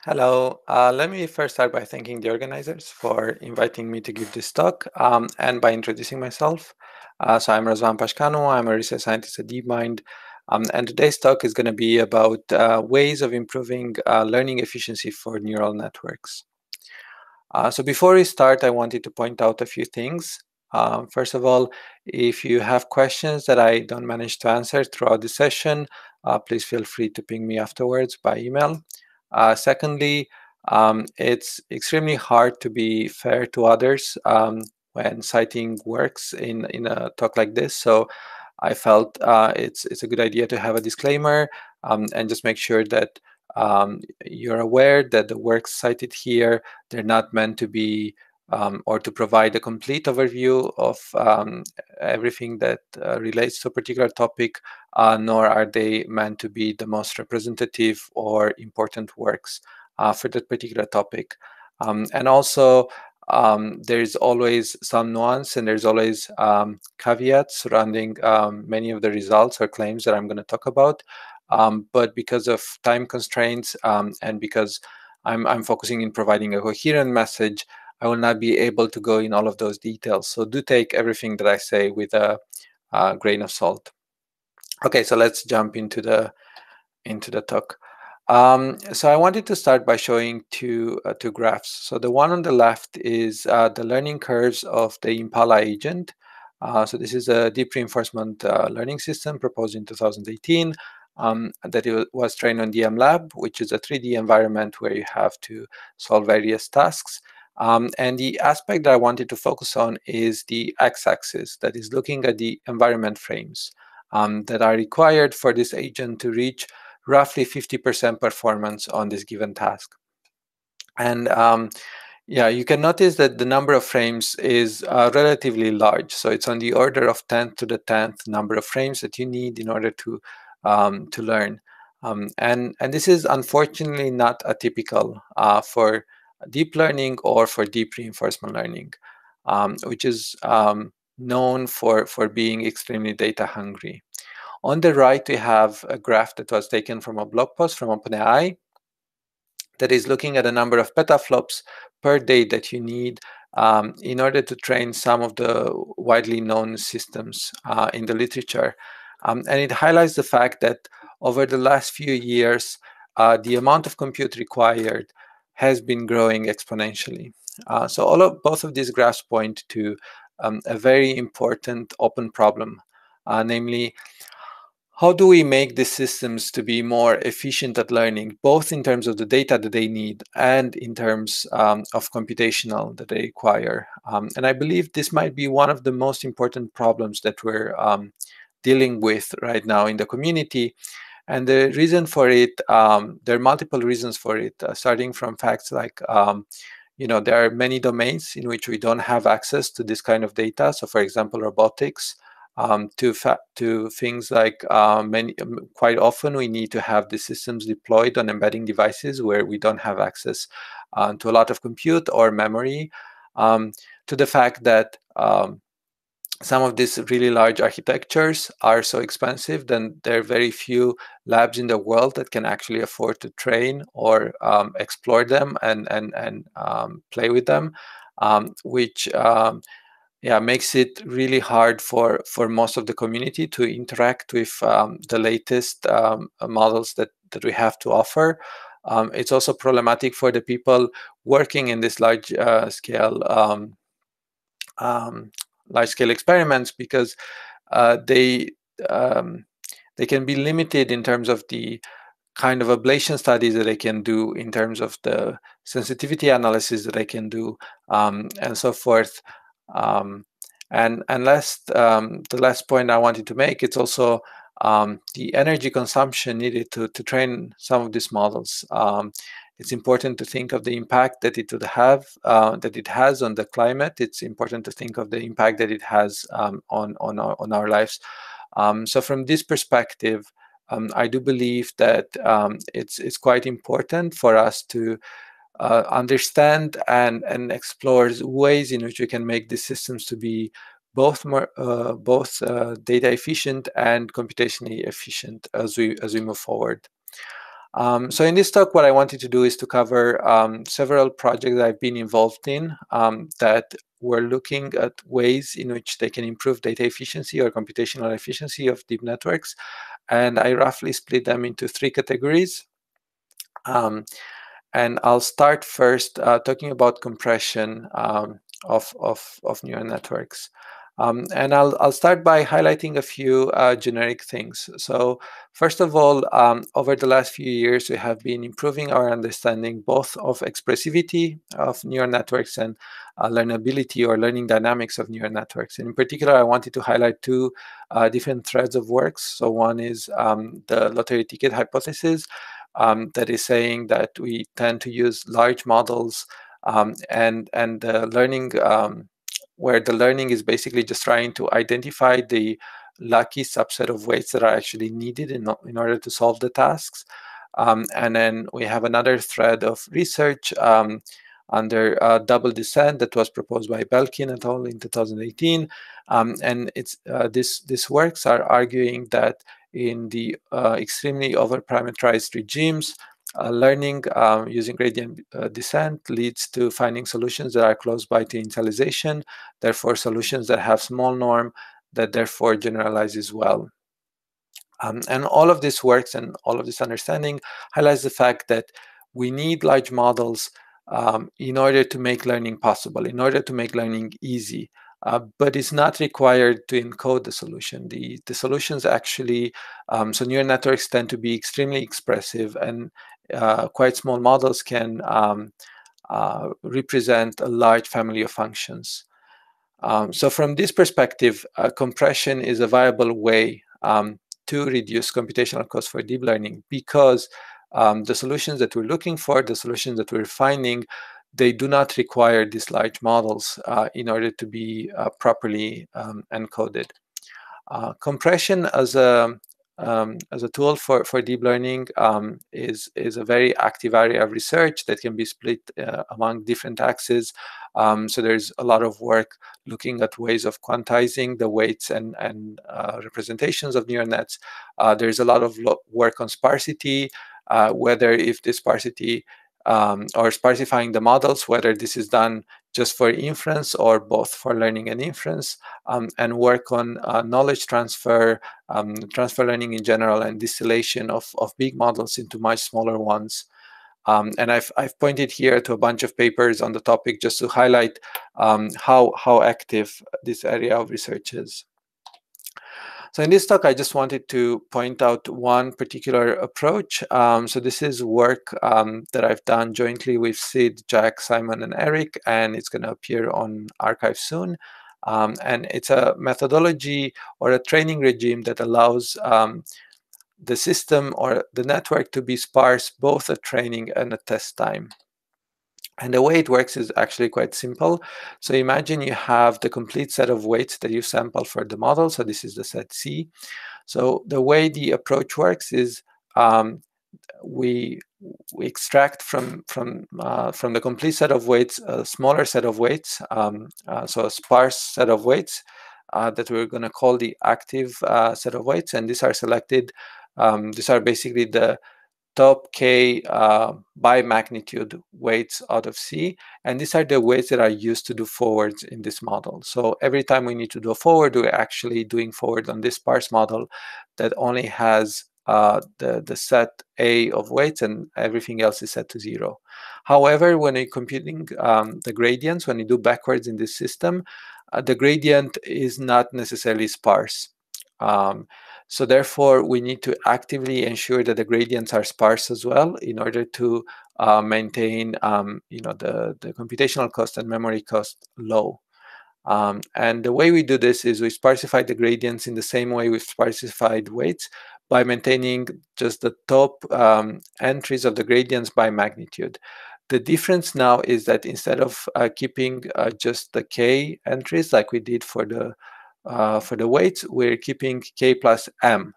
Hello. Let me first start by thanking the organizers for inviting me to give this talk and by introducing myself. So I'm Razvan Pashkanu. I'm a research scientist at DeepMind. And today's talk is going to be about ways of improving learning efficiency for neural networks. So before we start, I wanted to point out a few things. First of all, if you have questions that I don't manage to answer throughout the session, please feel free to ping me afterwards by email. Secondly, it's extremely hard to be fair to others when citing works in a talk like this. So I felt it's a good idea to have a disclaimer and just make sure that you're aware that the works cited here, they're not meant to be or to provide a complete overview of everything that relates to a particular topic, nor are they meant to be the most representative or important works for that particular topic. And also, there's always some nuance and there's always caveats surrounding many of the results or claims that I'm going to talk about. But because of time constraints and because I'm focusing in providing a coherent message, I will not be able to go in all of those details. So do take everything that I say with a grain of salt. Okay, so let's jump into the talk. So I wanted to start by showing two graphs. So the one on the left is the learning curves of the Impala agent. So this is a deep reinforcement learning system proposed in 2018 that it was trained on DMLab, which is a 3D environment where you have to solve various tasks. And the aspect that I wanted to focus on is the x-axis, that is looking at the environment frames that are required for this agent to reach roughly 50% performance on this given task. And yeah, you can notice that the number of frames is relatively large. So it's on the order of 10 to the 10th number of frames that you need in order to learn. And this is unfortunately not atypical for deep learning or for deep reinforcement learning, which is known for being extremely data hungry. On the right, we have a graph that was taken from a blog post from OpenAI that is looking at a number of petaflops per day that you need in order to train some of the widely known systems in the literature. And it highlights the fact that over the last few years, the amount of compute required has been growing exponentially. So both of these graphs point to a very important open problem, namely, how do we make the systems to be more efficient at learning, both in terms of the data that they need and in terms of computational that they require? And I believe this might be one of the most important problems that we're dealing with right now in the community. And the reason for it, there are multiple reasons for it, starting from facts like there are many domains in which we don't have access to this kind of data. So, for example, robotics, to things like quite often we need to have the systems deployed on embedding devices where we don't have access to a lot of compute or memory, to the fact that some of these really large architectures are so expensive, then there are very few labs in the world that can actually afford to train or explore them and play with them, which yeah, makes it really hard for most of the community to interact with the latest models that we have to offer. It's also problematic for the people working in this scale large scale experiments because they can be limited in terms of the kind of ablation studies that they can do, in terms of the sensitivity analysis that they can do, and so forth. And the last point I wanted to make, it's also the energy consumption needed to train some of these models. It's important to think of the impact that it would have, that it has on the climate. It's important to think of the impact that it has on our lives. So from this perspective, I do believe that it's quite important for us to understand and explore ways in which we can make these systems to be both data efficient and computationally efficient as we move forward. So in this talk, what I wanted to do is to cover several projects that I've been involved in that were looking at ways in which they can improve data efficiency or computational efficiency of deep networks. And I roughly split them into three categories. And I'll start first talking about compression of neural networks. And I'll start by highlighting a few generic things. So first of all, over the last few years, we have been improving our understanding both of expressivity of neural networks and learnability or learning dynamics of neural networks. And in particular, I wanted to highlight two different threads of works. So one is the lottery ticket hypothesis, that is saying that we tend to use large models and the learning where the learning is basically just trying to identify the lucky subset of weights that are actually needed in order to solve the tasks. And then we have another thread of research under double descent that was proposed by Belkin et al. In 2018. And these works are arguing that in the extremely over-parameterized regimes, learning using gradient descent leads to finding solutions that are close by to initialization, therefore solutions that have small norm that therefore generalizes well. And all of this works and all of this understanding highlights the fact that we need large models in order to make learning possible, in order to make learning easy. But it's not required to encode the solution. The solutions actually, so neural networks tend to be extremely expressive, and quite small models can represent a large family of functions. So from this perspective, compression is a viable way to reduce computational costs for deep learning, because the solutions that we're looking for, the solutions that we're finding, they do not require these large models in order to be properly encoded. Compression as a tool for deep learning is a very active area of research that can be split among different axes. So there's a lot of work looking at ways of quantizing the weights and representations of neural nets. There's a lot of work on sparsity, whether if this sparsity or sparsifying the models, whether this is done just for inference or both for learning and inference, and work on knowledge transfer, transfer learning in general, and distillation of big models into much smaller ones. And I've pointed here to a bunch of papers on the topic just to highlight how active this area of research is. So in this talk, I just wanted to point out one particular approach. So this is work that I've done jointly with Sid, Jack, Simon, and Eric, and it's going to appear on arXiv soon. And it's a methodology or a training regime that allows the system or the network to be sparse both at training and at test time. And the way it works is actually quite simple. So imagine you have the complete set of weights that you sample for the model. So this is the set C. So the way the approach works is we extract from the complete set of weights a smaller set of weights, so a sparse set of weights that we're going to call the active set of weights. And these are selected. These are basically the top k by magnitude weights out of C, and these are the weights that are used to do forwards in this model. So every time we need to do a forward, we're actually doing forward on this sparse model that only has the set A of weights, and everything else is set to 0. However, when you're computing the gradients, when you do backwards in this system, the gradient is not necessarily sparse. So therefore, we need to actively ensure that the gradients are sparse as well in order to maintain the computational cost and memory cost low. And the way we do this is we sparsify the gradients in the same way we've sparsified weights, by maintaining just the top entries of the gradients by magnitude. The difference now is that instead of keeping just the k entries like we did for the weights, we're keeping k plus m.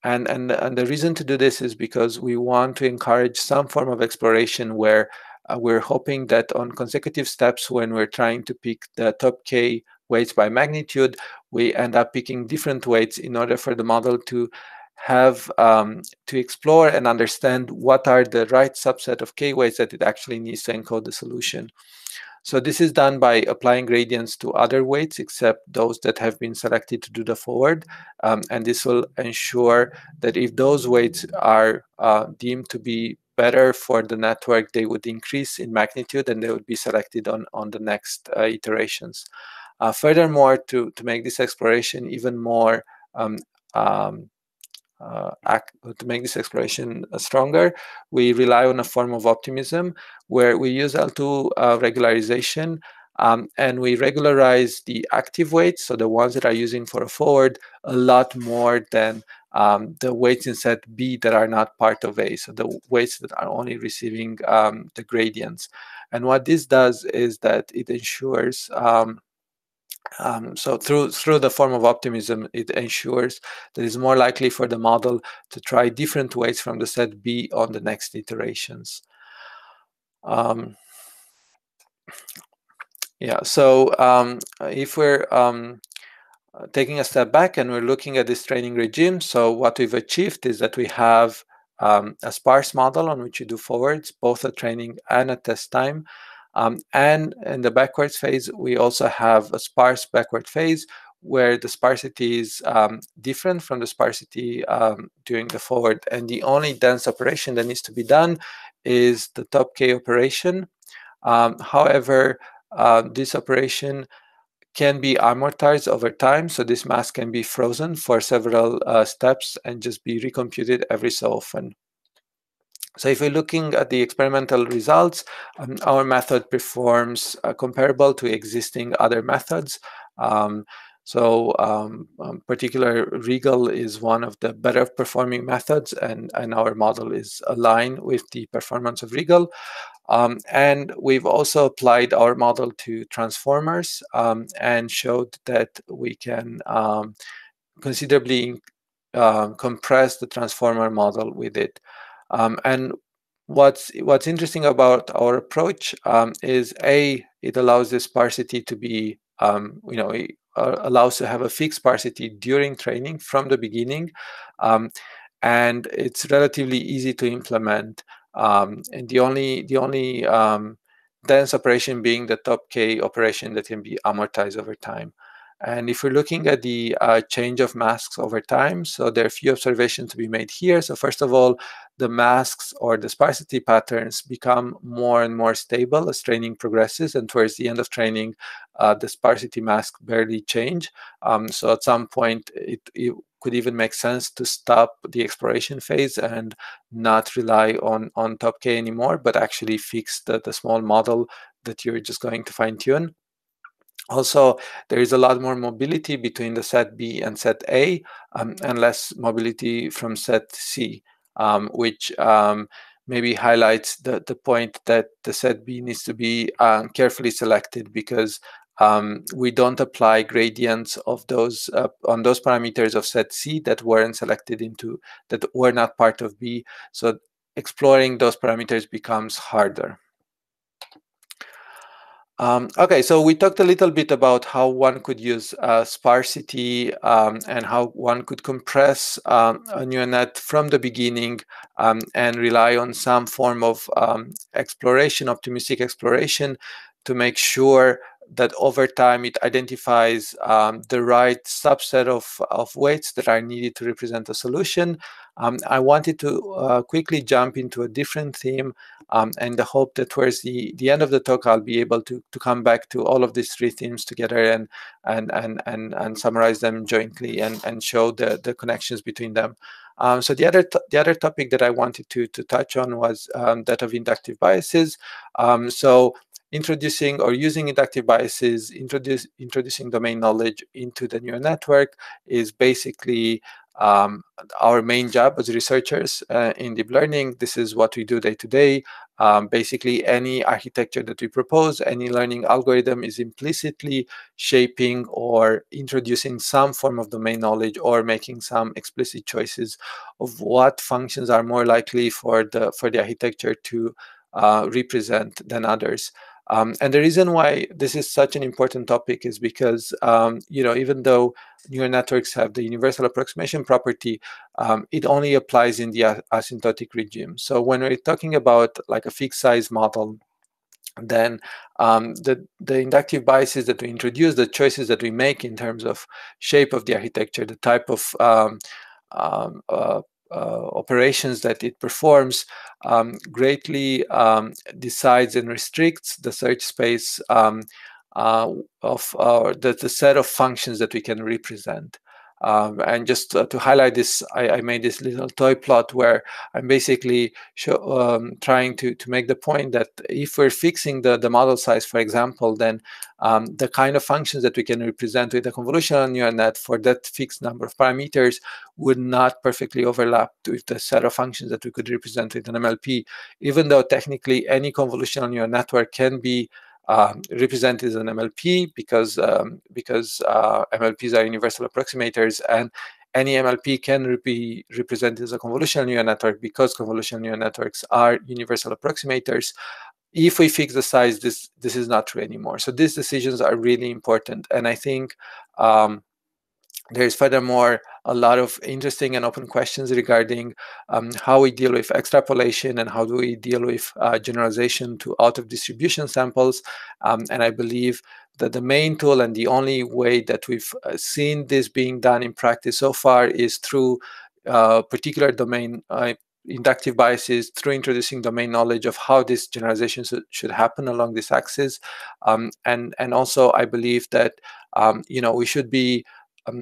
And the reason to do this is because we want to encourage some form of exploration where we're hoping that on consecutive steps, when we're trying to pick the top k weights by magnitude, we end up picking different weights in order for the model to have to explore and understand what are the right subset of k-weights that it actually needs to encode the solution. So this is done by applying gradients to other weights except those that have been selected to do the forward. And this will ensure that if those weights are deemed to be better for the network, they would increase in magnitude and they would be selected on the next iterations. Furthermore, to make this exploration even more um, um, to make this exploration stronger, we rely on a form of optimism where we use L2 regularization, and we regularize the active weights, so the ones that are using for a forward, a lot more than the weights in set B that are not part of A, so the weights that are only receiving the gradients. And what this does is that it ensures so through the form of optimism, it ensures that it's more likely for the model to try different weights from the set B on the next iterations. Yeah, so if we're taking a step back and we're looking at this training regime, so what we've achieved is that we have a sparse model on which you do forwards, both at training and at test time. And in the backwards phase, we also have a sparse backward phase where the sparsity is different from the sparsity during the forward. And the only dense operation that needs to be done is the top K operation. However, this operation can be amortized over time. So this mask can be frozen for several steps and just be recomputed every so often. So if we're looking at the experimental results, our method performs comparable to existing other methods. Particular Regal is one of the better performing methods, and our model is aligned with the performance of Regal. And we've also applied our model to transformers and showed that we can considerably compress the transformer model with it. And what's interesting about our approach is it allows the sparsity to be, it allows to have a fixed sparsity during training from the beginning, and it's relatively easy to implement. And the only dense operation being the top K operation that can be amortized over time. And if we're looking at the change of masks over time, so there are a few observations to be made here. So first of all, the masks or the sparsity patterns become more and more stable as training progresses, and towards the end of training, the sparsity masks barely change. So at some point, it could even make sense to stop the exploration phase and not rely on top K anymore, but actually fix the small model that you're just going to fine tune. Also, there is a lot more mobility between the set B and set A, and less mobility from set C, which maybe highlights the point that the set B needs to be carefully selected, because we don't apply gradients of those on those parameters of set C that weren't selected that were not part of B. So exploring those parameters becomes harder. Okay, so we talked a little bit about how one could use sparsity and how one could compress a neural net from the beginning and rely on some form of exploration, optimistic exploration, to make sure that over time it identifies the right subset of weights that are needed to represent a solution. I wanted to quickly jump into a different theme, and the hope that towards the end of the talk, I'll be able to come back to all of these three themes together and summarize them jointly and show the connections between them. So the other topic that I wanted to touch on was that of inductive biases. So introducing or using inductive biases, introducing domain knowledge into the neural network is basically our main job as researchers in deep learning. This is what we do day to day. Basically, any architecture that we propose, any learning algorithm is implicitly shaping or introducing some form of domain knowledge or making some explicit choices of what functions are more likely for the architecture to represent than others. And the reason why this is such an important topic is because, even though neural networks have the universal approximation property, it only applies in the asymptotic regime. So when we're talking about like a fixed size model, then the inductive biases that we introduce, the choices that we make in terms of shape of the architecture, the type of um, uh, operations that it performs, greatly decides and restricts the search space of the set of functions that we can represent. And just to highlight this, I made this little toy plot where I'm basically trying to make the point that if we're fixing the model size, for example, then the kind of functions that we can represent with a convolutional neural net for that fixed number of parameters would not perfectly overlap with the set of functions that we could represent with an MLP, even though technically any convolutional neural network can be represented as an MLP because MLPs are universal approximators, and any MLP can be represented as a convolutional neural network because convolutional neural networks are universal approximators. If we fix the size, this is not true anymore. So these decisions are really important, and I think there is furthermore a lot of interesting and open questions regarding how we deal with extrapolation and how do we deal with generalization to out of distribution samples. And I believe that the main tool and the only way that we've seen this being done in practice so far is through particular domain inductive biases, through introducing domain knowledge of how this generalization should happen along this axis. And also I believe that we should be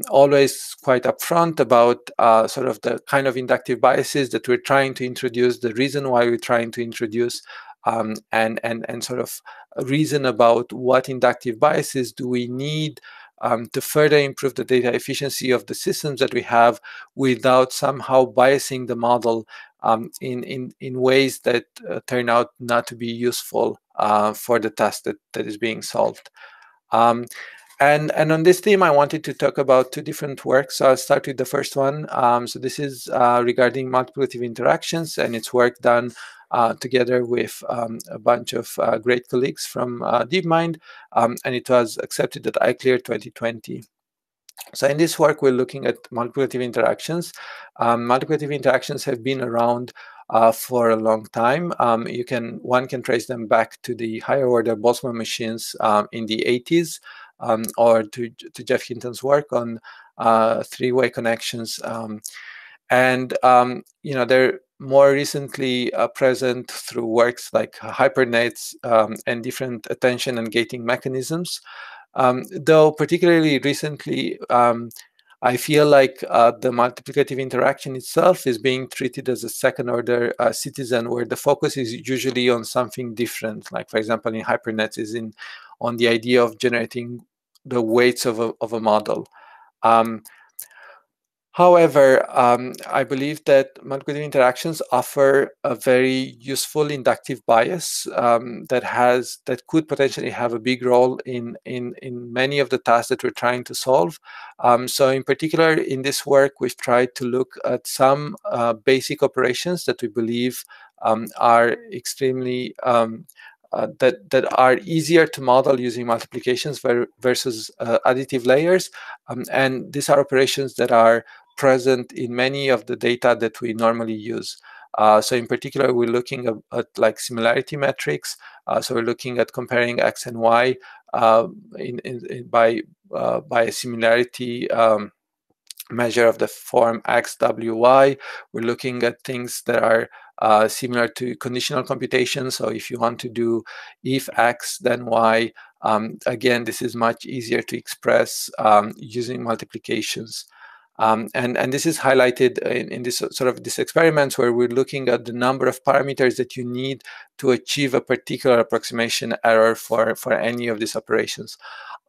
always quite upfront about sort of the kind of inductive biases that we're trying to introduce, the reason why we're trying to introduce, and sort of reason about what inductive biases do we need to further improve the data efficiency of the systems that we have without somehow biasing the model in ways that turn out not to be useful for the task that is being solved. And on this theme, I wanted to talk about two different works. So I'll start with the first one. So this is regarding multiplicative interactions, and it's work done together with a bunch of great colleagues from DeepMind, and it was accepted at ICLR 2020. So in this work, we're looking at multiplicative interactions. Multiplicative interactions have been around for a long time. One can trace them back to the higher order Boltzmann machines in the 80s, or to Geoff Hinton's work on three-way connections. They're more recently present through works like HyperNets and different attention and gating mechanisms. Though particularly recently, I feel like the multiplicative interaction itself is being treated as a second-order citizen, where the focus is usually on something different. Like, for example, in HyperNets is on the idea of generating the weights of a model. However, I believe that multiplicative interactions offer a very useful inductive bias that could potentially have a big role in many of the tasks that we're trying to solve. So in particular, in this work, we've tried to look at some basic operations that we believe are extremely that are easier to model using multiplications versus additive layers. And these are operations that are present in many of the data that we normally use. So in particular, we're looking at like similarity metrics. So we're looking at comparing X and Y by a similarity measure of the form XWY. We're looking at things that are similar to conditional computation. So if you want to do if X, then Y, again, this is much easier to express using multiplications. And this is highlighted in this sort of these experiments where we're looking at the number of parameters that you need to achieve a particular approximation error for any of these operations.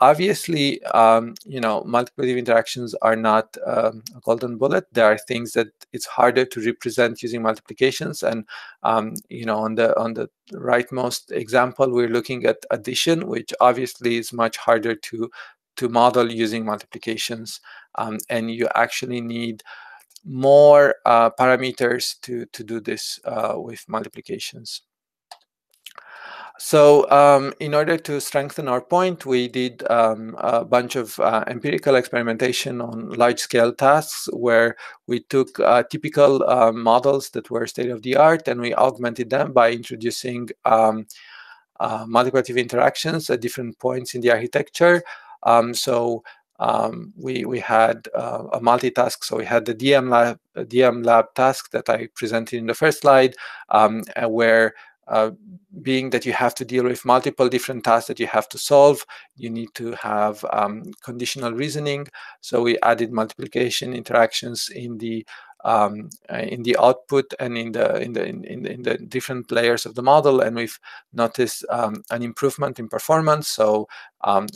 Obviously, multiplicative interactions are not a golden bullet. There are things that it's harder to represent using multiplications, and on the rightmost example, we're looking at addition, which obviously is much harder to model using multiplications, and you actually need more parameters to do this with multiplications. So in order to strengthen our point, we did a bunch of empirical experimentation on large-scale tasks where we took typical models that were state-of-the-art and we augmented them by introducing multiplicative interactions at different points in the architecture. We had a multitask. So we had the DM lab task that I presented in the first slide, where being that you have to deal with multiple different tasks that you have to solve, you need to have conditional reasoning. So we added multiplication interactions in the output and in the different layers of the model, and we've noticed an improvement in performance. So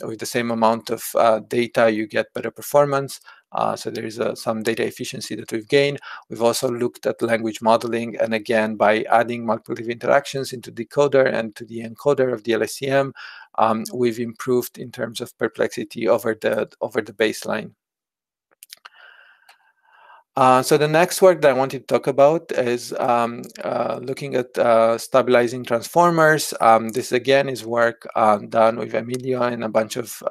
with the same amount of data, you get better performance. So there is some data efficiency that we've gained. We've also looked at language modeling, and again, by adding multiplicative interactions into the decoder and to the encoder of the LSTM, we've improved in terms of perplexity over the baseline. So the next work that I wanted to talk about is looking at stabilizing transformers. This again is work done with Emilio and a bunch of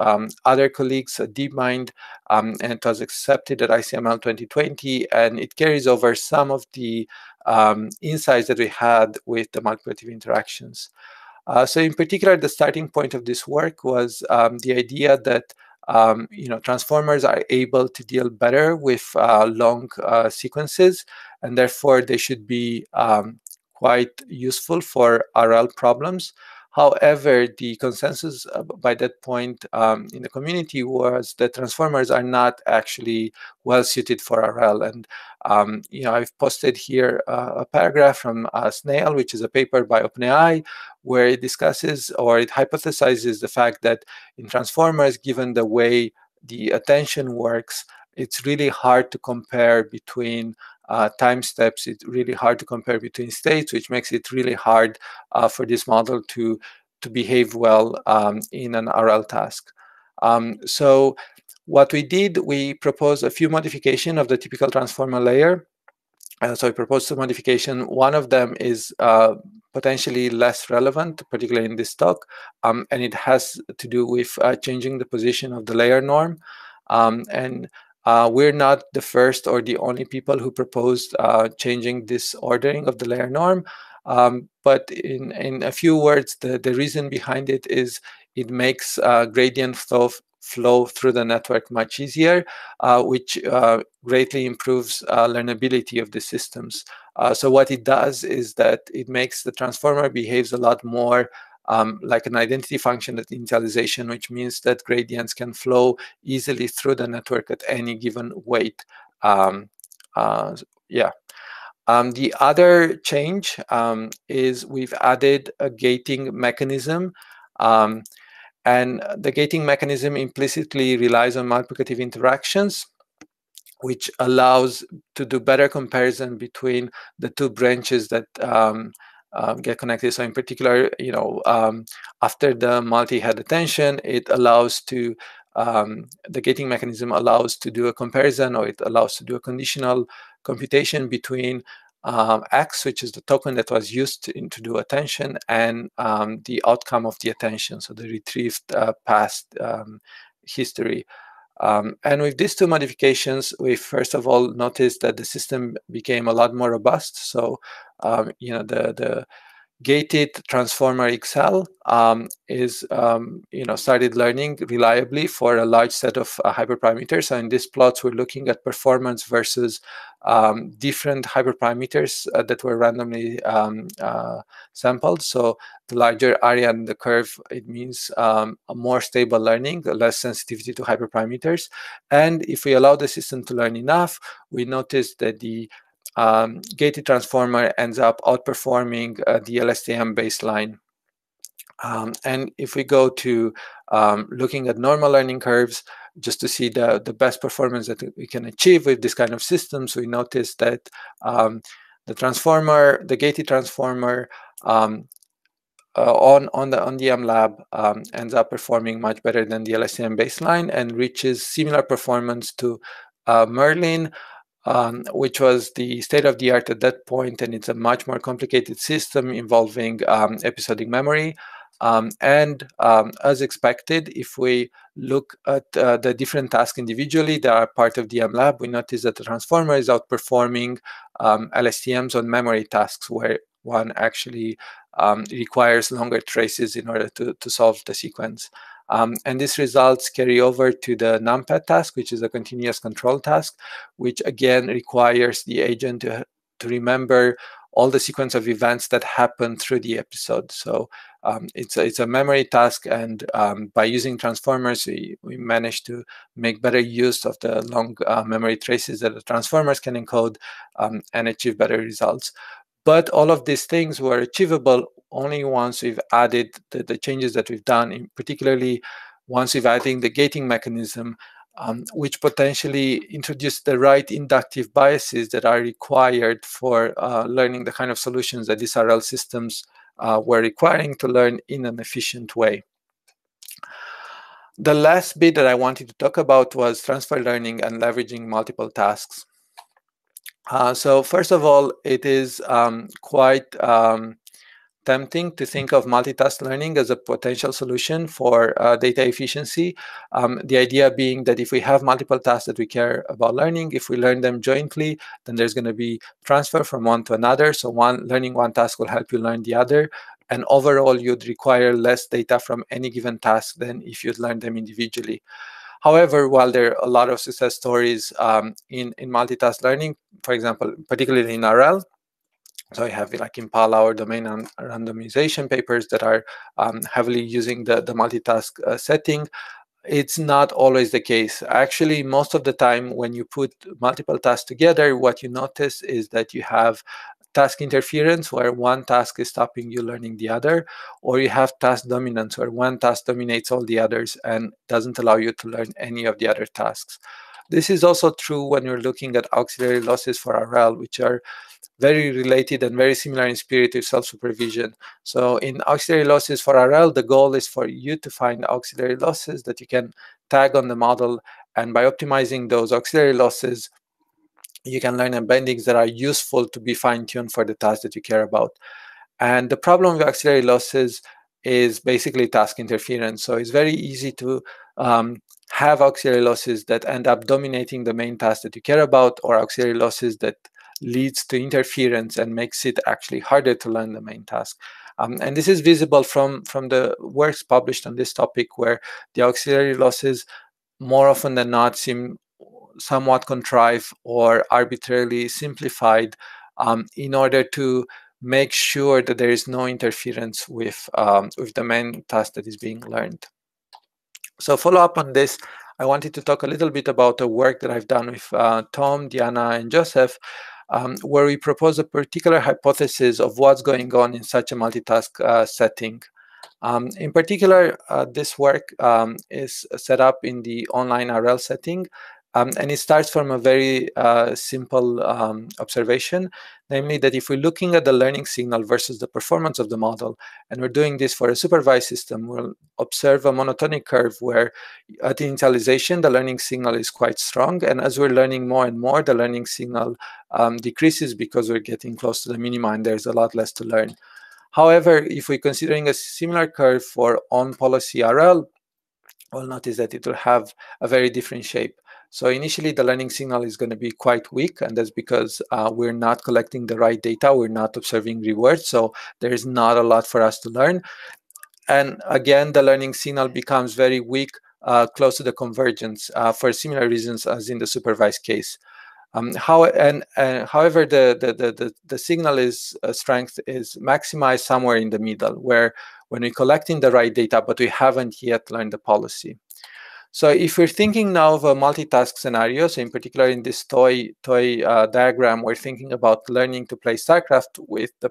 other colleagues at DeepMind, and it was accepted at ICML 2020, and it carries over some of the insights that we had with the multiplicative interactions. So in particular, the starting point of this work was the idea that transformers are able to deal better with long sequences, and therefore they should be quite useful for RL problems. However, the consensus by that point in the community was that transformers are not actually well suited for RL. And I've posted here a paragraph from Snail, which is a paper by OpenAI, where it discusses or it hypothesizes the fact that in transformers, given the way the attention works, it's really hard to compare between time steps. It's really hard to compare between states, which makes it really hard for this model to behave well in an RL task. So what we did, we proposed a few modifications of the typical transformer layer. So I proposed a modification. One of them is potentially less relevant, particularly in this talk, and it has to do with changing the position of the layer norm. We're not the first or the only people who proposed changing this ordering of the layer norm. But in a few words, the reason behind it is it makes gradient flow through the network much easier, which greatly improves learnability of the systems. So what it does is that it makes the transformer behaves a lot more like an identity function at initialization, which means that gradients can flow easily through the network at any given weight. The other change is we've added a gating mechanism. And the gating mechanism implicitly relies on multiplicative interactions, which allows to do better comparison between the two branches that get connected. So in particular, after the multi-head attention, it allows to, the gating mechanism allows to do a comparison, or it allows to do a conditional computation between X, which is the token that was used to do attention, and the outcome of the attention, so the retrieved past history. And with these two modifications, we first of all noticed that the system became a lot more robust. So, the gated transformer XL is started learning reliably for a large set of hyperparameters. So in these plots, we're looking at performance versus different hyperparameters that were randomly sampled. So the larger area in the curve, it means a more stable learning, less sensitivity to hyperparameters. And if we allow the system to learn enough, we notice that the gated transformer ends up outperforming the LSTM baseline. And if we go to looking at normal learning curves, just to see the best performance that we can achieve with this kind of systems, we notice that the gated transformer on the MLab ends up performing much better than the LSTM baseline and reaches similar performance to Merlin, which was the state of the art at that point, and it's a much more complicated system involving episodic memory. As expected, if we look at the different tasks individually that are part of DMLab, we notice that the transformer is outperforming LSTMs on memory tasks where one actually requires longer traces in order to solve the sequence. And these results carry over to the numpad task, which is a continuous control task, which again requires the agent to remember all the sequence of events that happen through the episode. So it's a memory task, and by using transformers, we managed to make better use of the long memory traces that the transformers can encode and achieve better results. But all of these things were achievable only once we've added the changes that we've done, particularly once we've added the gating mechanism, which potentially introduce the right inductive biases that are required for learning the kind of solutions that these RL systems were requiring to learn in an efficient way. The last bit that I wanted to talk about was transfer learning and leveraging multiple tasks. So first of all, it is quite tempting to think of multitask learning as a potential solution for data efficiency. The idea being that if we have multiple tasks that we care about learning, if we learn them jointly, then there's going to be transfer from one to another. So learning one task will help you learn the other. And overall, you'd require less data from any given task than if you'd learn them individually. However, while there are a lot of success stories in multitask learning, for example, particularly in RL, so I have like Impala or domain randomization papers that are heavily using the multitask setting. It's not always the case. Actually, most of the time when you put multiple tasks together, what you notice is that you have task interference where one task is stopping you learning the other, or you have task dominance where one task dominates all the others and doesn't allow you to learn any of the other tasks. This is also true when you're looking at auxiliary losses for RL, which are very related and very similar in spirit to self-supervision. So in auxiliary losses for RL, the goal is for you to find auxiliary losses that you can tag on the model. And by optimizing those auxiliary losses, you can learn embeddings that are useful to be fine-tuned for the task that you care about. And the problem with auxiliary losses is basically task interference. So it's very easy to have auxiliary losses that end up dominating the main task that you care about, or auxiliary losses that leads to interference and makes it actually harder to learn the main task. And this is visible from the works published on this topic, where the auxiliary losses more often than not seem somewhat contrived or arbitrarily simplified in order to make sure that there is no interference with the main task that is being learned. So follow up on this, I wanted to talk a little bit about the work that I've done with Tom, Diana, and Joseph, where we propose a particular hypothesis of what's going on in such a multitask setting. In particular, this work is set up in the online RL setting, and it starts from a very simple observation, namely that if we're looking at the learning signal versus the performance of the model, and we're doing this for a supervised system, we'll observe a monotonic curve where at initialization, the learning signal is quite strong, and as we're learning more and more, the learning signal decreases because we're getting close to the minima and there's a lot less to learn. However, if we're considering a similar curve for on-policy RL, we'll notice that it will have a very different shape. So initially, the learning signal is going to be quite weak, and that's because we're not collecting the right data. We're not observing rewards, so there is not a lot for us to learn. And again, the learning signal becomes very weak close to the convergence for similar reasons as in the supervised case. However, the signal strength is maximized somewhere in the middle, where when we're collecting the right data, but we haven't yet learned the policy. So if we're thinking now of a multitask scenario, so in particular in this toy diagram, we're thinking about learning to play StarCraft with the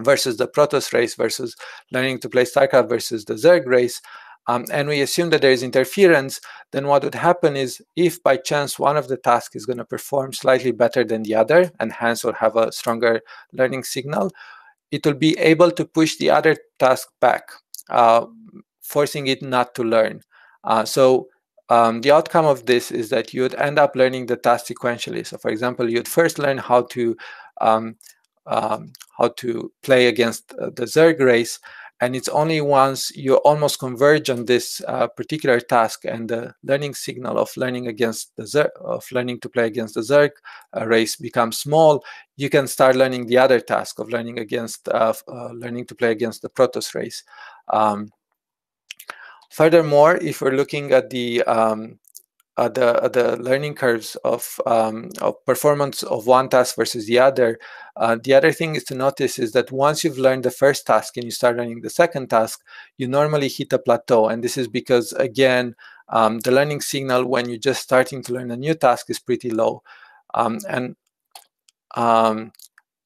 versus the Protoss race versus learning to play StarCraft versus the Zerg race, and we assume that there is interference, then what would happen is if by chance one of the tasks is going to perform slightly better than the other, and hence will have a stronger learning signal, it will be able to push the other task back, forcing it not to learn. So the outcome of this is that you would end up learning the task sequentially. So for example, you'd first learn how to play against the Zerg race, And it's only once you almost converge on this particular task and the learning signal of learning against the Zerg, of learning to play against the Zerg race becomes small, you can start learning the other task of learning against learning to play against the Protoss race. Furthermore, if we're looking at the learning curves of performance of one task versus the other thing is to notice is that once you've learned the first task and you start learning the second task, you normally hit a plateau. And this is because, again, the learning signal when you're just starting to learn a new task is pretty low.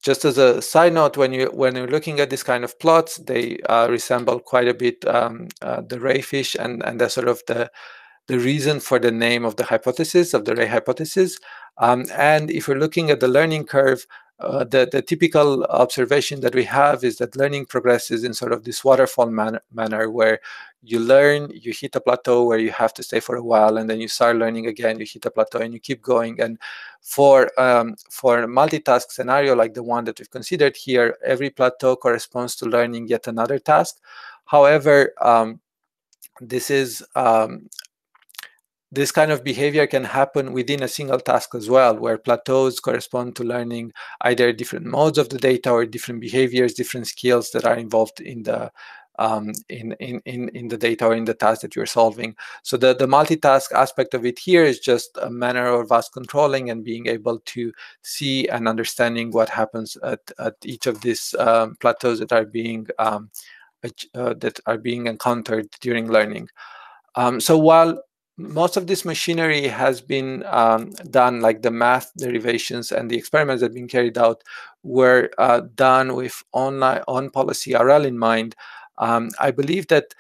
Just as a side note, when you're looking at this kind of plots, they resemble quite a bit the ray fish, and that's sort of the reason for the name of the hypothesis, of the ray hypothesis. And if we're looking at the learning curve, the typical observation that we have is that learning progresses in sort of this waterfall manner where you learn, you hit a plateau where you have to stay for a while, and then you start learning again, you hit a plateau, and you keep going. And for a multitask scenario like the one that we've considered here, every plateau corresponds to learning yet another task. However, this kind of behavior can happen within a single task as well, where plateaus correspond to learning either different modes of the data or different behaviors, different skills that are involved in the in the data or in the task that you're solving. So the multitask aspect of it here is just a manner of us controlling and being able to see and understanding what happens at each of these plateaus that are being encountered during learning. So while most of this machinery has been done, like the math derivations and the experiments that have been carried out were done with on-policy RL in mind, I believe that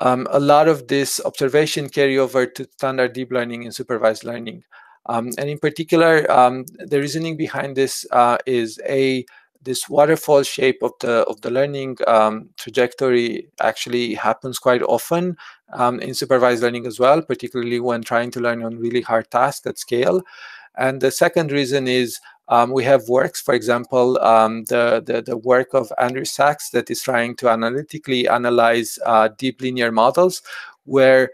a lot of this observation carry over to standard deep learning and supervised learning. And in particular, the reasoning behind this is this waterfall shape of the learning trajectory actually happens quite often in supervised learning as well, particularly when trying to learn on really hard tasks at scale. And the second reason is we have works, for example, the work of Andrew Sachs that is trying to analytically analyze deep linear models, where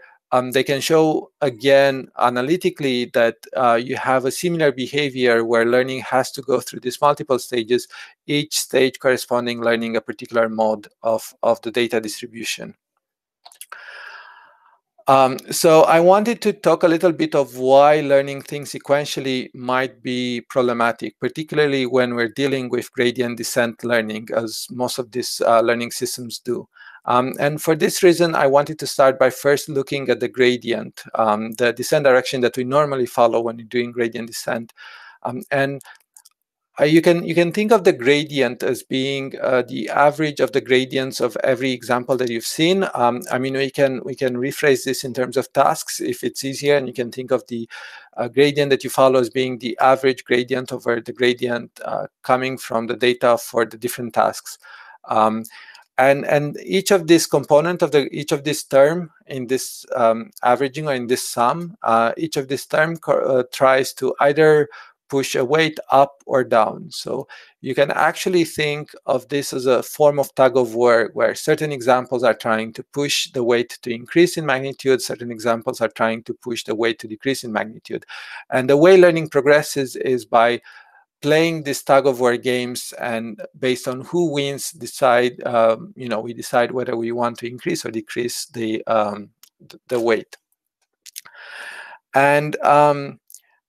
they can show, again, analytically that you have a similar behavior where learning has to go through these multiple stages, each stage corresponding learning a particular mode of the data distribution. So I wanted to talk a little bit of why learning things sequentially might be problematic, particularly when we're dealing with gradient descent learning, as most of these learning systems do. And for this reason, I wanted to start by first looking at the gradient, the descent direction that we normally follow when you're doing gradient descent. You can think of the gradient as being the average of the gradients of every example that you've seen. I mean, we can rephrase this in terms of tasks if it's easier, and you can think of the gradient that you follow as being the average gradient over the gradient coming from the data for the different tasks. And each of this component of each of this term in this averaging or in this sum, each of this term tries to either push a weight up or down. So you can actually think of this as a form of tug of war, where certain examples are trying to push the weight to increase in magnitude, certain examples are trying to push the weight to decrease in magnitude. And the way learning progresses is by playing these tug of war games, and based on who wins, decide we decide whether we want to increase or decrease the weight. And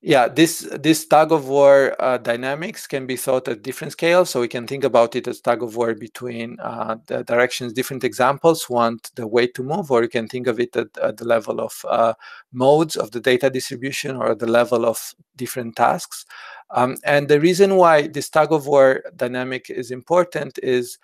yeah, this tug of war dynamics can be thought at different scales. So we can think about it as tug of war between the directions different examples want the weight to move, or you can think of it at the level of modes of the data distribution, or at the level of different tasks. And the reason why this tug of war dynamic is important is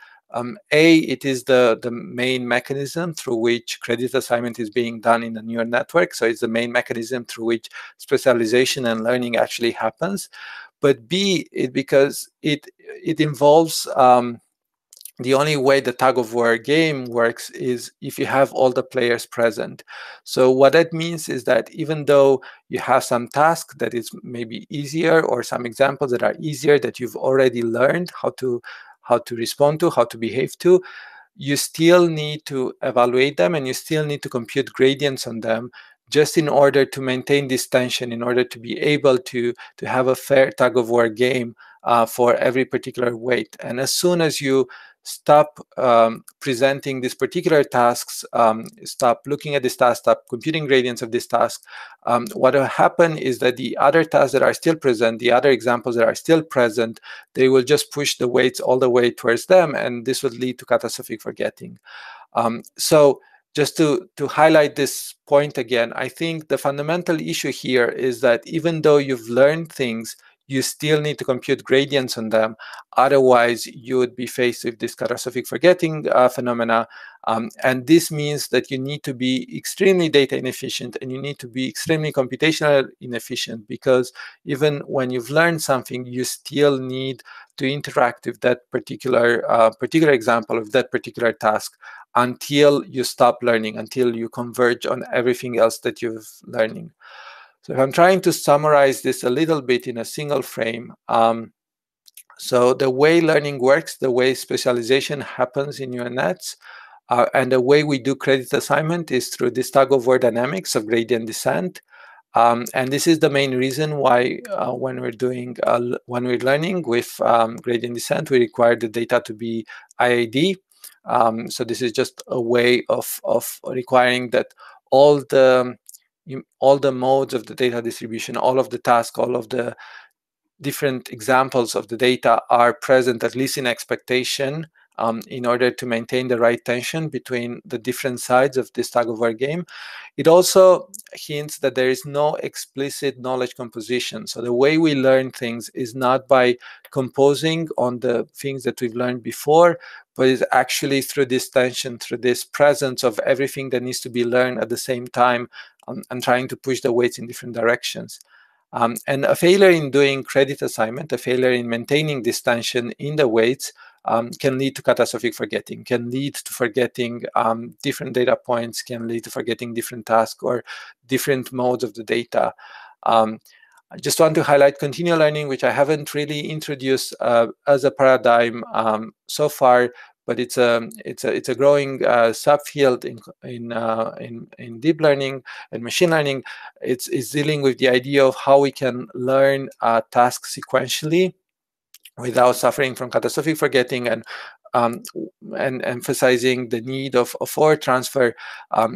it is the main mechanism through which credit assignment is being done in a neural network. So it's the main mechanism through which specialization and learning actually happens. But B, because it involves the only way the tug of war game works is if you have all the players present. So what that means is that even though you have some task that is maybe easier, or some examples that are easier that you've already learned how to respond to, how to behave to, you still need to evaluate them and you still need to compute gradients on them, just in order to maintain this tension, in order to be able to have a fair tug of war game for every particular weight. And as soon as you stop presenting these particular tasks, stop looking at this task, stop computing gradients of this task, what will happen is that the other tasks that are still present, the other examples that are still present, they will just push the weights all the way towards them, and this would lead to catastrophic forgetting. So just to highlight this point again, I think the fundamental issue here is that even though you've learned things, you still need to compute gradients on them. Otherwise, you would be faced with this catastrophic forgetting phenomena. And this means that you need to be extremely data inefficient and you need to be extremely computational inefficient, because even when you've learned something, you still need to interact with that particular example of that particular task until you stop learning, until you converge on everything else that you've learning. So if I'm trying to summarize this a little bit in a single frame, so the way learning works, the way specialization happens in neural nets, and the way we do credit assignment is through this tug-of-war dynamics of gradient descent. And this is the main reason why when we're learning with gradient descent, we require the data to be IID. So this is just a way of requiring that all the modes of the data distribution, all of the tasks, all of the different examples of the data are present, at least in expectation, in order to maintain the right tension between the different sides of this tug-of-war game. It also hints that there is no explicit knowledge composition. So the way we learn things is not by composing on the things that we've learned before, but is actually through this tension, through this presence of everything that needs to be learned at the same time, and trying to push the weights in different directions. And a failure in doing credit assignment, a failure in maintaining this tension in the weights, can lead to catastrophic forgetting, can lead to forgetting different data points, can lead to forgetting different tasks or different modes of the data. I just want to highlight continual learning, which I haven't really introduced as a paradigm so far, but it's a growing subfield in deep learning and machine learning. It's dealing with the idea of how we can learn tasks sequentially without suffering from catastrophic forgetting, and emphasizing the need of forward transfer.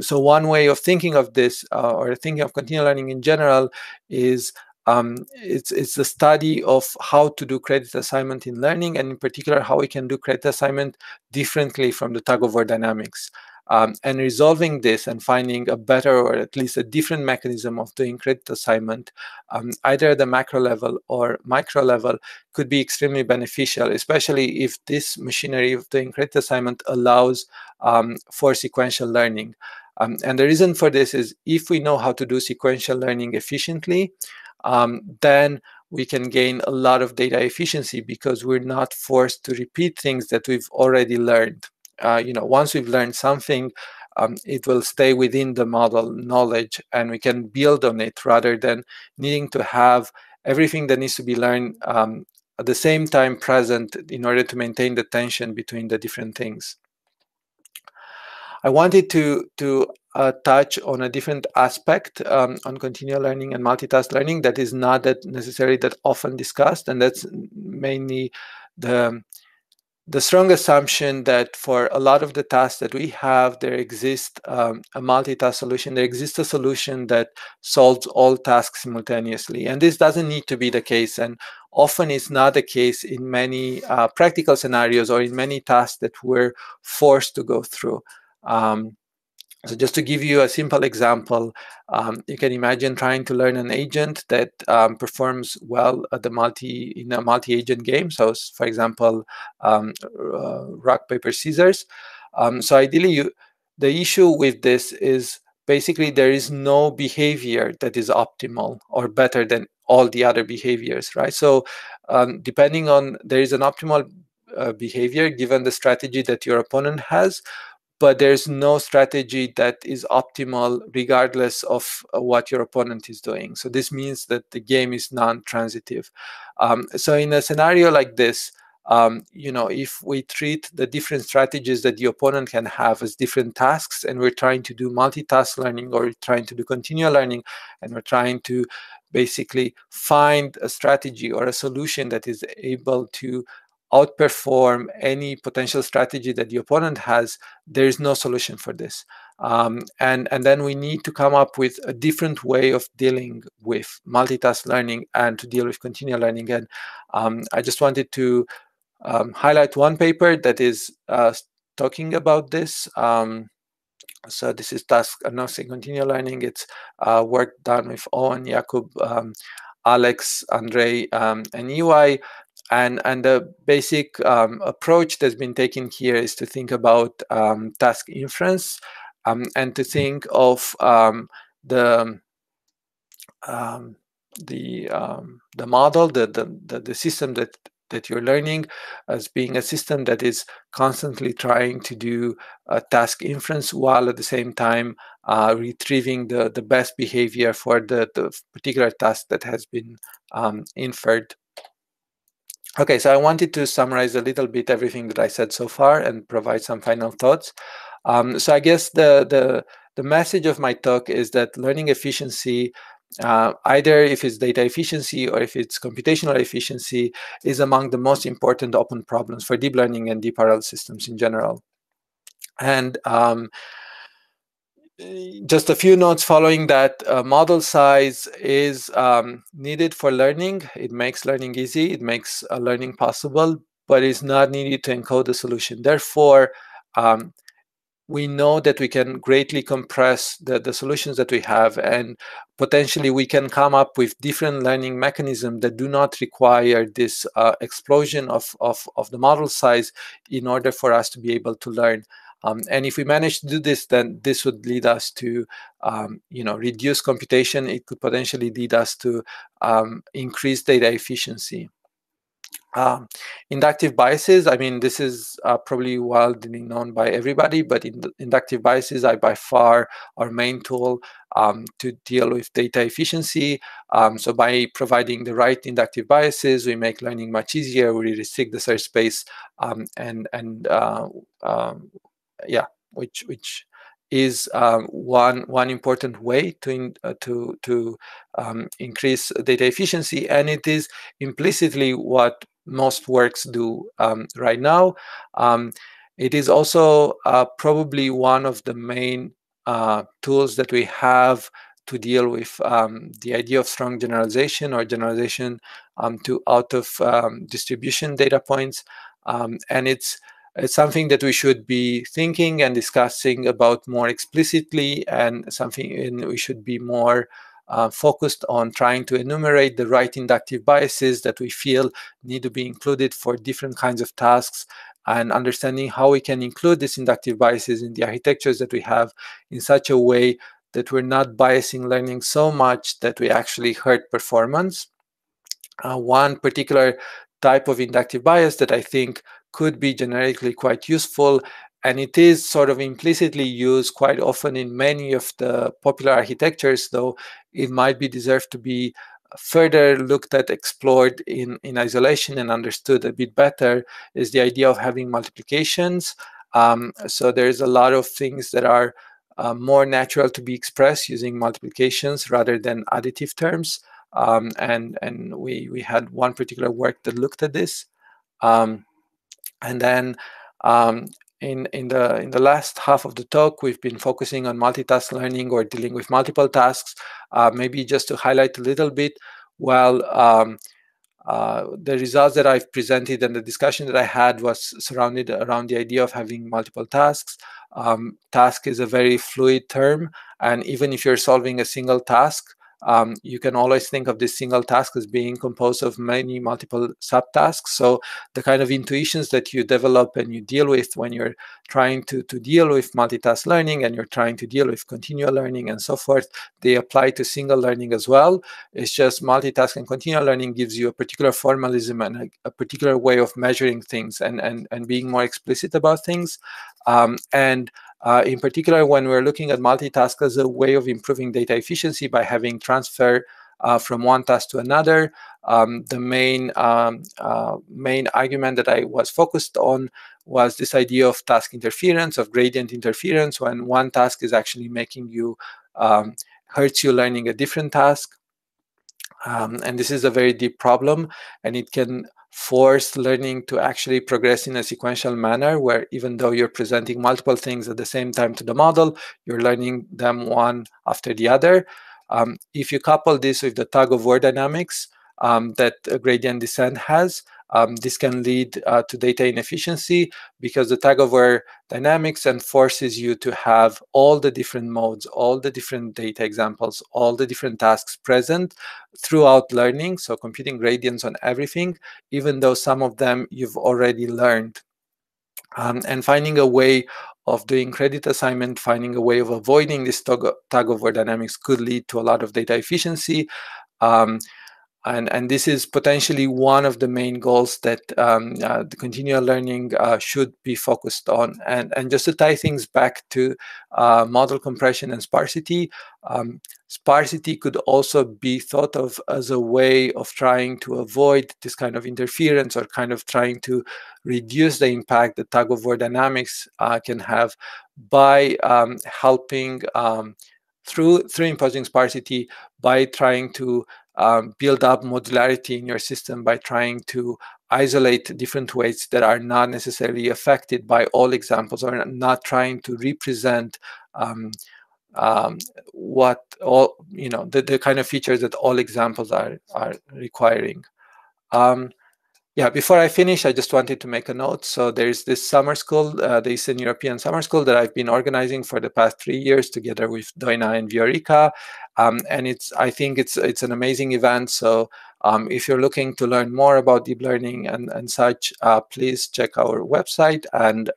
So one way of thinking of this, or thinking of continual learning in general, is it's the study of how to do credit assignment in learning, and in particular how we can do credit assignment differently from the tug-of-war dynamics. And resolving this and finding a better, or at least a different mechanism of doing credit assignment, either at the macro level or micro level, could be extremely beneficial, especially if this machinery of doing credit assignment allows for sequential learning. And the reason for this is, if we know how to do sequential learning efficiently, then we can gain a lot of data efficiency, because we're not forced to repeat things that we've already learned. Once we've learned something, it will stay within the model knowledge, and we can build on it, rather than needing to have everything that needs to be learned at the same time present in order to maintain the tension between the different things. I wanted to touch on a different aspect on continual learning and multitask learning that is not that necessarily that often discussed, and that's mainly the strong assumption that for a lot of the tasks that we have, there exists a multitask solution. There exists a solution that solves all tasks simultaneously. And this doesn't need to be the case. And often it's not the case in many practical scenarios, or in many tasks that we're forced to go through. So just to give you a simple example, you can imagine trying to learn an agent that performs well at in a multi-agent game. So, for example, rock, paper, scissors. So ideally, the issue with this is basically there is no behavior that is optimal or better than all the other behaviors, right? So depending on, there is an optimal behavior given the strategy that your opponent has, but there's no strategy that is optimal regardless of what your opponent is doing. So this means that the game is non-transitive. So in a scenario like this, if we treat the different strategies that the opponent can have as different tasks, and we're trying to do multitask learning, or trying to do continual learning, and we're trying to basically find a strategy or a solution that is able to outperform any potential strategy that the opponent has, there is no solution for this. And then we need to come up with a different way of dealing with multitask learning and to deal with continual learning. And I just wanted to highlight one paper that is talking about this. So this is task agnostic continual learning. It's work done with Owen, Jakub, Alex, Andrei, and EY. And the basic approach that's been taken here is to think about task inference, and to think of the model, the system that you're learning as being a system that is constantly trying to do task inference, while at the same time retrieving the best behavior for the particular task that has been inferred. Okay, so I wanted to summarize a little bit everything that I said so far and provide some final thoughts. So I guess the message of my talk is that learning efficiency, either if it's data efficiency or if it's computational efficiency, is among the most important open problems for deep learning and deep RL systems in general. And just a few notes following that. Model size is needed for learning. It makes learning easy. It makes learning possible, but it's not needed to encode the solution. Therefore, we know that we can greatly compress the solutions that we have, and potentially we can come up with different learning mechanisms that do not require this explosion of the model size in order for us to be able to learn. And if we manage to do this, then this would lead us to reduce computation. It could potentially lead us to increase data efficiency. Inductive biases, I mean, this is probably widely known by everybody, but inductive biases are by far our main tool to deal with data efficiency. So by providing the right inductive biases, we make learning much easier. We restrict the search space, which is one important way to increase data efficiency, and it is implicitly what most works do right now. It is also probably one of the main tools that we have to deal with the idea of strong generalization, or generalization to out of distribution data points, and it's something that we should be thinking and discussing about more explicitly, and something we should be more focused on trying to enumerate the right inductive biases that we feel need to be included for different kinds of tasks, and understanding how we can include these inductive biases in the architectures that we have in such a way that we're not biasing learning so much that we actually hurt performance. One particular type of inductive bias that I think could be generically quite useful, and it is sort of implicitly used quite often in many of the popular architectures, though it might be deserved to be further looked at, explored in isolation and understood a bit better, is the idea of having multiplications. So there's a lot of things that are more natural to be expressed using multiplications rather than additive terms. And we had one particular work that looked at this. And then in the last half of the talk, we've been focusing on multitask learning, or dealing with multiple tasks. Maybe just to highlight a little bit, well, the results that I've presented and the discussion that I had was surrounded around the idea of having multiple tasks. Task is a very fluid term, and even if you're solving a single task, you can always think of this single task as being composed of many multiple subtasks. So the kind of intuitions that you develop and you deal with when you're trying to deal with multitask learning, and you're trying to deal with continual learning and so forth, they apply to single learning as well. It's just multitask and continual learning gives you a particular formalism and a particular way of measuring things and being more explicit about things. In particular, when we're looking at multitask as a way of improving data efficiency by having transfer from one task to another. The main argument that I was focused on was this idea of task interference, of gradient interference, when one task is actually making you, hurts you learning a different task. And this is a very deep problem, and it can force learning to actually progress in a sequential manner, where even though you're presenting multiple things at the same time to the model, you're learning them one after the other. If you couple this with the tug-of-war dynamics that gradient descent has, this can lead to data inefficiency, because the tug-of-war dynamics and forces you to have all the different modes, all the different data examples, all the different tasks present throughout learning, so computing gradients on everything, even though some of them you've already learned. And finding a way of doing credit assignment, finding a way of avoiding this tug-of-war dynamics could lead to a lot of data efficiency. And this is potentially one of the main goals that the continual learning should be focused on. And just to tie things back to model compression and sparsity, sparsity could also be thought of as a way of trying to avoid this kind of interference, or kind of trying to reduce the impact that tug-of-war dynamics can have by helping through imposing sparsity, by trying to build up modularity in your system, by trying to isolate different weights that are not necessarily affected by all examples, or not trying to represent what all, the kind of features that all examples are requiring. Yeah, before I finish, I just wanted to make a note. So there's this summer school, the Eastern European Summer School, that I've been organizing for the past 3 years together with Doina and Viorica. And I think it's an amazing event. So if you're looking to learn more about deep learning and such, please check our website. And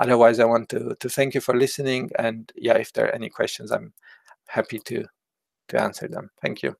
otherwise, I want to thank you for listening. And yeah, if there are any questions, I'm happy to answer them. Thank you.